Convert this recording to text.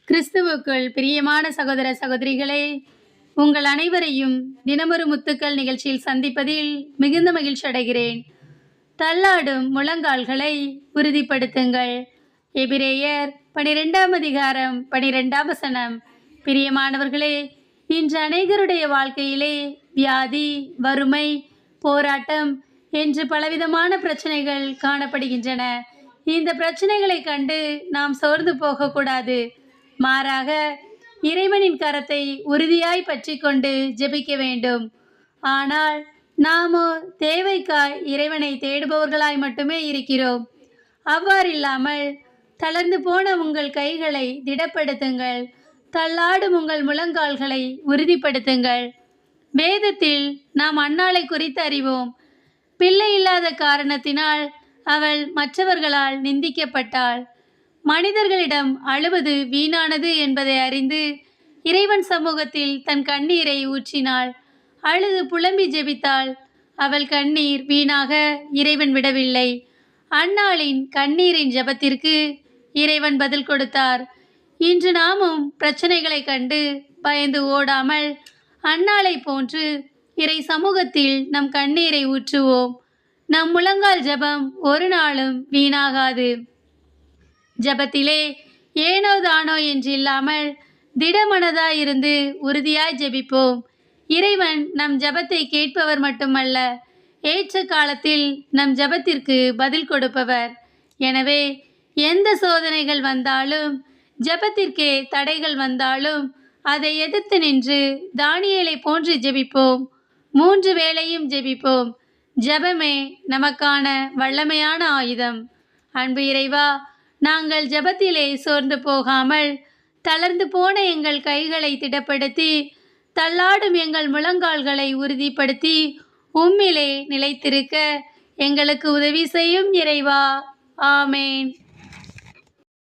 கிறிஸ்துவுக்குள் பிரியமான சகோதர சகோதரிகளே, உங்கள் அனைவரையும் தினமொரு முத்துக்கள் நிகழ்ச்சியில் சந்திப்பதில் மிகுந்த மகிழ்ச்சி அடைகிறேன். தள்ளாடும் முழங்கால்களை உறுதிப்படுத்துங்கள். எபிரேயர் 12ஆம் அதிகாரம் 12ஆம் வசனம். பிரியமானவர்களே, இன்று அநேகருடைய வாழ்க்கையிலே வியாதி, வறுமை, போராட்டம் என்று பலவிதமான பிரச்சனைகள் காணப்படுகின்றன. இந்த பிரச்சனைகளை கண்டு நாம் சோர்ந்து போகக்கூடாது. மாறாக இறைவனின் கரத்தை உறுதியாய் பற்றி கொண்டு ஜெபிக்க வேண்டும். ஆனால் நாமோ தேவைக்காய் இறைவனை தேடுபவர்களாய் மட்டுமே இருக்கிறோம். அவ்வாறில்லாமல் தளர்ந்து போன உங்கள் கைகளை திடப்படுத்துங்கள். தள்ளாடும் உங்கள் முழங்கால்களை உறுதிப்படுத்துங்கள். வேதத்தில் நாம் அன்னாளை குறித்து அறிவோம். பிள்ளை இல்லாத காரணத்தினால் அவள் மற்றவர்களால் நிந்திக்கப்பட்டாள். மனிதர்களிடம் அழுவது வீணானது என்பதை அறிந்து இறைவன் சமூகத்தில் தன் கண்ணீரை ஊற்றினாள். அழுது புலம்பி ஜெபித்தாள். அவள் கண்ணீர் வீணாக இறைவன் விடவில்லை. அன்னாளின் கண்ணீரின் ஜெபத்திற்கு இறைவன் பதில் கொடுத்தார். இன்று நாமும் பிரச்சனைகளை கண்டு பயந்து ஓடாமல் அன்னாளை போன்று இறை சமூகத்தில் நம் கண்ணீரை ஊற்றுவோம். நம் முழங்கால் ஜெபம் ஒரு நாளும் வீணாகாது. ஜெபத்திலே ஏனோ தானோ என்று இல்லாமல் திடமனதாயிருந்து உறுதியாய் ஜெபிப்போம். இறைவன் நம் ஜெபத்தை கேட்பவர் மட்டுமல்ல, ஏற்ற காலத்தில் நம் ஜெபத்திற்கு பதில் கொடுப்பவர். எனவே எந்த சோதனைகள் வந்தாலும், ஜெபத்திற்கே தடைகள் வந்தாலும் அதை எதிர்த்து நின்று தானியேலை போன்று ஜெபிப்போம். 3 வேளையும் ஜெபிப்போம். ஜெபமே நமக்கான வல்லமையான ஆயுதம். அன்பு இறைவா, நாங்கள் ஜெபத்திலே சோர்ந்து போகாமல் தளர்ந்து போன எங்கள் கைகளை திடப்படுத்தி, தள்ளாடும் எங்கள் முழங்கால்களை உறுதிப்படுத்தி உம்மிலே நிலைத்திருக்க எங்களுக்கு உதவி செய்யும் இறைவா. ஆமேன்.